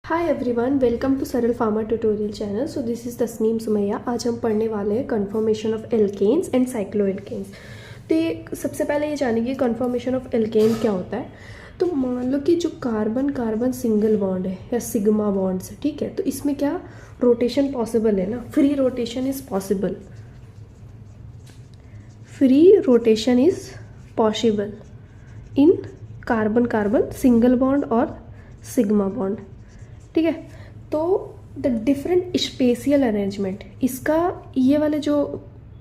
Hi everyone, welcome to Saral pharma tutorial channel. So this is Tasneem Sumaiya. आज हम पढ़ने वाले हैं conformation of alkanes and cycloalkanes. तो ये सबसे पहले ये जानेंगे कन्फर्मेशन ऑफ एल्केन क्या होता है। तो मान लो कि जो कार्बन कार्बन सिंगल बॉन्ड है या सिग्मा बॉन्ड्स है, ठीक है, तो इसमें क्या रोटेशन पॉसिबल है ना, free rotation is possible. Free rotation is possible in carbon carbon single bond और सिग्मा बॉन्ड, ठीक है। तो द डिफरेंट स्पेशियल अरेंजमेंट, इसका ये वाले जो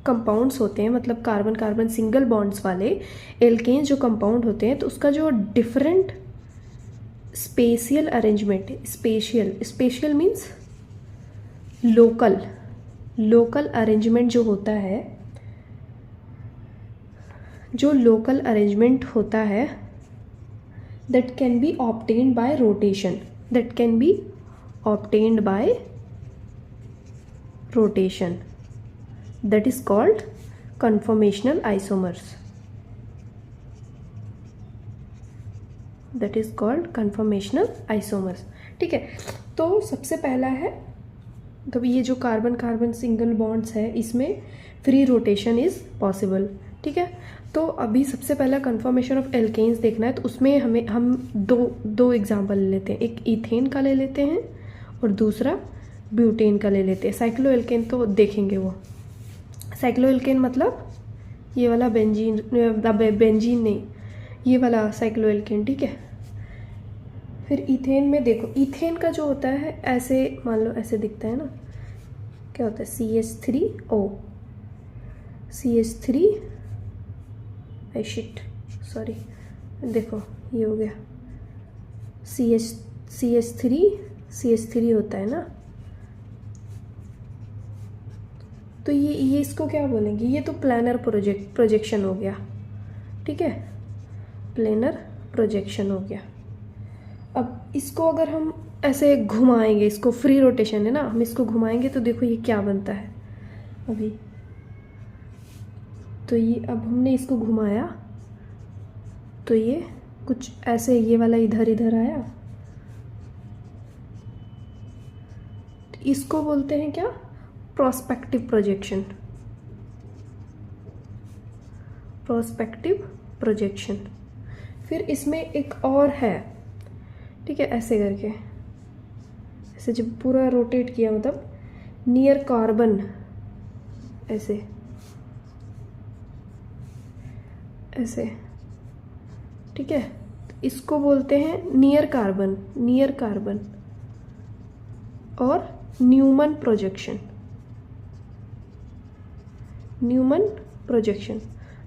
कंपाउंड्स होते हैं, मतलब कार्बन कार्बन सिंगल बॉन्ड्स वाले एल्केन्स जो कंपाउंड होते हैं, तो उसका जो different spatial arrangement, spatial spatial means local, local arrangement जो होता है, जो लोकल अरेंजमेंट होता है that can be obtained by rotation, that can be obtained by rotation, that is called conformational isomers, that is called conformational isomers, ठीक है। तो सबसे पहला है, तो ये जो कार्बन कार्बन सिंगल बॉन्ड्स है इसमें फ्री रोटेशन इज पॉसिबल, ठीक है। तो अभी सबसे पहला कन्फर्मेशन ऑफ एल्केन्स देखना है, तो उसमें हम दो एग्जांपल ले लेते हैं। एक इथेन का ले लेते हैं और दूसरा ब्यूटेन का ले लेते हैं। साइक्लोएल्केन तो देखेंगे, वो साइक्लोएल्केन मतलब ये वाला बेंजीन, बेंजीन नहीं, ये वाला साइक्लोएल्केन, ठीक है। फिर इथेन में देखो, इथेन का जो होता है ऐसे, मान लो ऐसे दिखता है ना, क्या होता है CH3O, CH3 शिट सॉरी, देखो ये हो गया CH3 होता है ना। तो ये इसको क्या बोलेंगे, ये तो प्लानर प्रोजेक्शन हो गया, ठीक है, प्लेनर प्रोजेक्शन हो गया। अब इसको अगर हम ऐसे घुमाएंगे, इसको फ्री रोटेशन है ना, हम इसको घुमाएंगे तो देखो ये क्या बनता है अभी। तो ये अब हमने इसको घुमाया तो ये कुछ ऐसे, ये वाला इधर इधर आया, तो इसको बोलते हैं क्या, प्रोस्पेक्टिव प्रोजेक्शन, प्रोस्पेक्टिव प्रोजेक्शन। फिर इसमें एक और है, ठीक है, ऐसे करके, ऐसे जब पूरा रोटेट किया, मतलब नियर कार्बन, ऐसे ऐसे, ठीक है, इसको बोलते हैं नियर कार्बन, नियर कार्बन और न्यूमन प्रोजेक्शन, न्यूमन प्रोजेक्शन।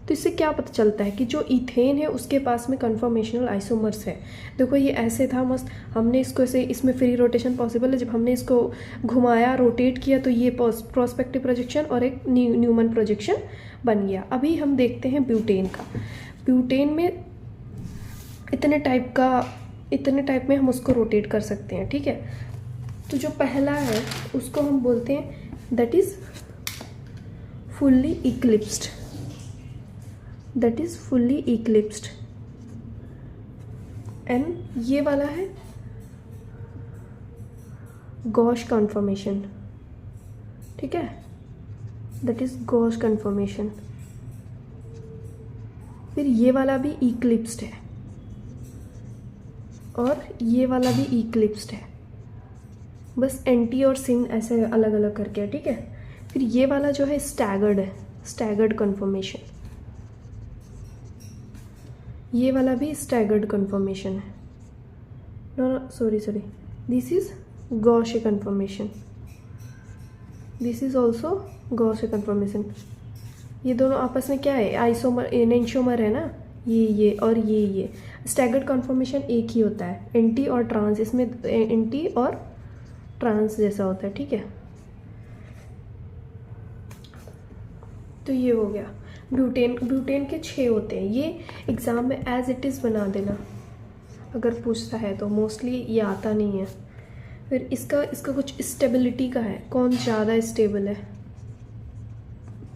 तो इससे क्या पता चलता है कि जो इथेन है उसके पास में कन्फर्मेशनल आइसोमर्स है। देखो ये ऐसे था मस्त, हमने इसको ऐसे, इसमें फ्री रोटेशन पॉसिबल है, जब हमने इसको घुमाया, रोटेट किया, तो ये प्रोस्पेक्टिव प्रोजेक्शन और एक न्यूमन प्रोजेक्शन बन गया। अभी हम देखते हैं ब्यूटेन का। ब्यूटेन में इतने टाइप में हम उसको रोटेट कर सकते हैं, ठीक है। तो जो पहला है उसको हम बोलते हैं that is fully eclipsed, that is fully eclipsed. And ये वाला है गॉश कन्फर्मेशन, ठीक है, दैट इज गॉश कन्फर्मेशन। फिर ये वाला भी इक्लिप्स्ड है और ये वाला भी इक्लिप्स्ड है, बस एंटी और सिन ऐसे अलग अलग करके है, ठीक है। फिर ये वाला जो है स्टैगर्ड है, स्टैगर्ड कन्फर्मेशन, ये वाला भी स्टैगर्ड कन्फर्मेशन है। No sorry, this is gauche conformation, this is also gauche conformation. ये दोनों आपस में क्या है, आइसोमर एनेंशियोमर है ना, ये और ये स्टैगर्ड कन्फर्मेशन एक ही होता है, एंटी और ट्रांस, इसमें एंटी और ट्रांस जैसा होता है, ठीक है। तो ये हो गया ब्यूटेन। ब्यूटेन के 6 होते हैं, ये एग्ज़ाम में एज इट इज़ बना देना अगर पूछता है तो, मोस्टली ये आता नहीं है। फिर इसका कुछ स्टेबिलिटी का है, कौन ज़्यादा स्टेबल है,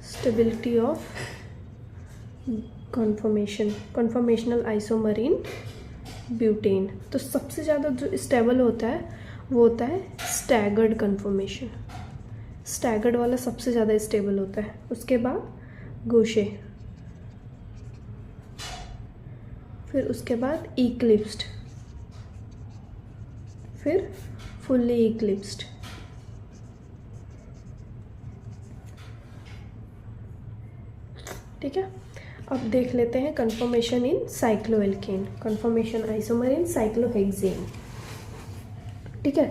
stability of conformational isomer in butane. तो सबसे ज़्यादा जो स्टेबल होता है वो होता है स्टैगर्ड कन्फर्मेशन। स्टैगर्ड वाला सबसे ज़्यादा स्टेबल होता है। उसके बाद गोशे, फिर उसके बाद इक्लिप्स्ड, फिर फुल्ली इक्लिप्स्ड। ठीक है, अब देख लेते हैं कन्फर्मेशन इन साइक्लोएल्केन, कन्फर्मेशन आइसोमर इन साइक्लोहेक्सेन। ठीक है,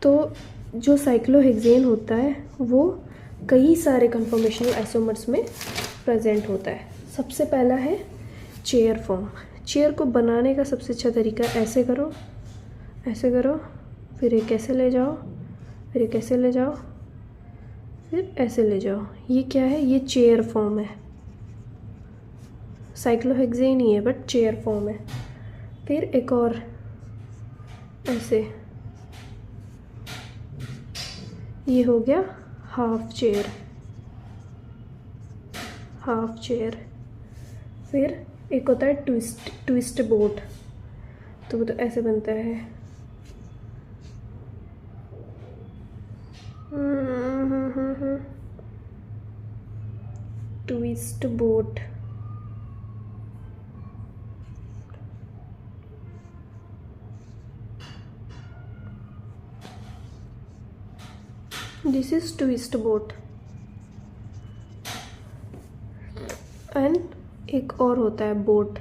तो जो साइक्लोहेक्सेन होता है वो कई सारे कन्फर्मेशनल आइसोमर्स में प्रेजेंट होता है। सबसे पहला है चेयर फॉर्म। चेयर को बनाने का सबसे अच्छा तरीका, ऐसे करो, ऐसे करो, फिर एक ऐसे ले जाओ, फिर एक ऐसे ले जाओ, फिर ऐसे ले जाओ। ये क्या है? ये चेयर फॉर्म है। साइक्लोहेक्सेन ही है बट चेयर फॉर्म है। फिर एक और ऐसे, ये हो गया हाफ चेयर, हाफ चेयर। फिर एक होता है ट्विस्ट बोट, तो वो तो ऐसे बनता है। Twist boat, this is twist boat. And एक और होता है बोट,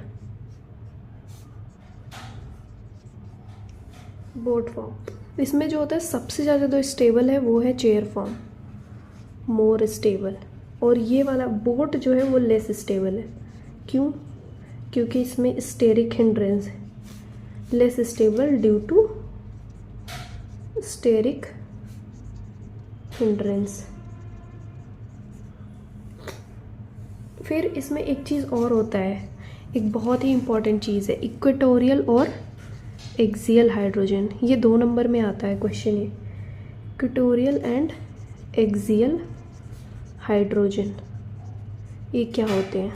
बोट फॉर्म। इसमें जो होता है सबसे ज़्यादा जो स्टेबल है वो है चेयर फॉर्म, मोर स्टेबल। और ये वाला बोट जो है वो लेस स्टेबल है। क्यों? क्योंकि इसमें स्टेरिक हिंड्रेंस है, less stable due to steric hindrance. फिर इसमें एक चीज़ और होता है, एक बहुत ही इम्पॉर्टेंट चीज़ है, इक्वेटोरियल और एक्सियल हाइड्रोजन। ये 2 नंबर में आता है क्वेश्चन। ये इक्वेटोरियल एंड एक्सियल हाइड्रोजन ये क्या होते हैं?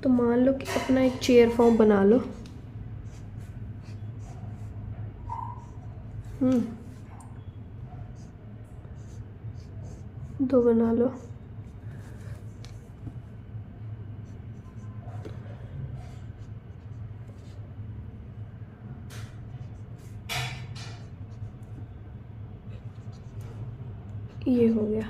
तो मान लो कि अपना एक चेयर फॉर्म बना लो। दो बना लो। ये हो गया।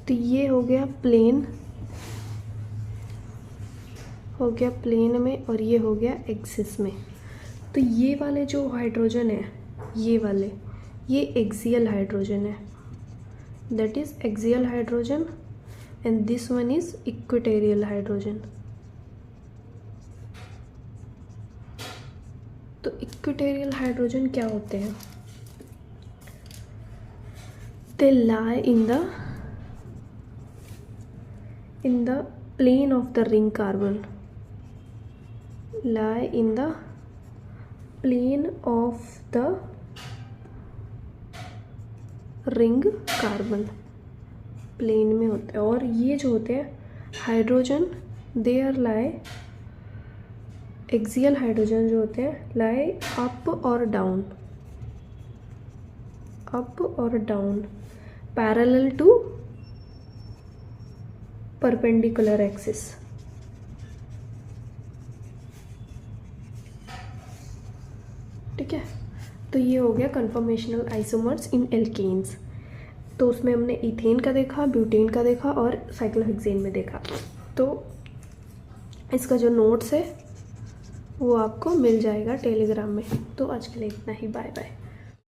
तो ये हो गया प्लेन, हो गया प्लेन में, और ये हो गया एक्सिस में। तो ये वाले जो हाइड्रोजन है, ये वाले, ये एक्सियल हाइड्रोजन है, that is axial hydrogen, and this one is equatorial hydrogen. तो इक्वेटोरियल हाइड्रोजन क्या होते हैं? दे लाई in the plane of the ring carbon, lie in the plane of the ring carbon, plane में होते हैं। और ये जो होते हैं hydrogen, they are lie, axial hydrogen जो होते हैं लाई अप और डाउन, अप और down, parallel to perpendicular axis. ठीक है, तो ये हो गया कन्फर्मेशनल आइसोमर्स इन एल्केन्स। तो उसमें हमने इथेन का देखा, ब्यूटेन का देखा और साइक्लोहेक्सेन में देखा। तो इसका जो नोट्स है वो आपको मिल जाएगा टेलीग्राम में। तो आज के लिए इतना ही, बाय बाय।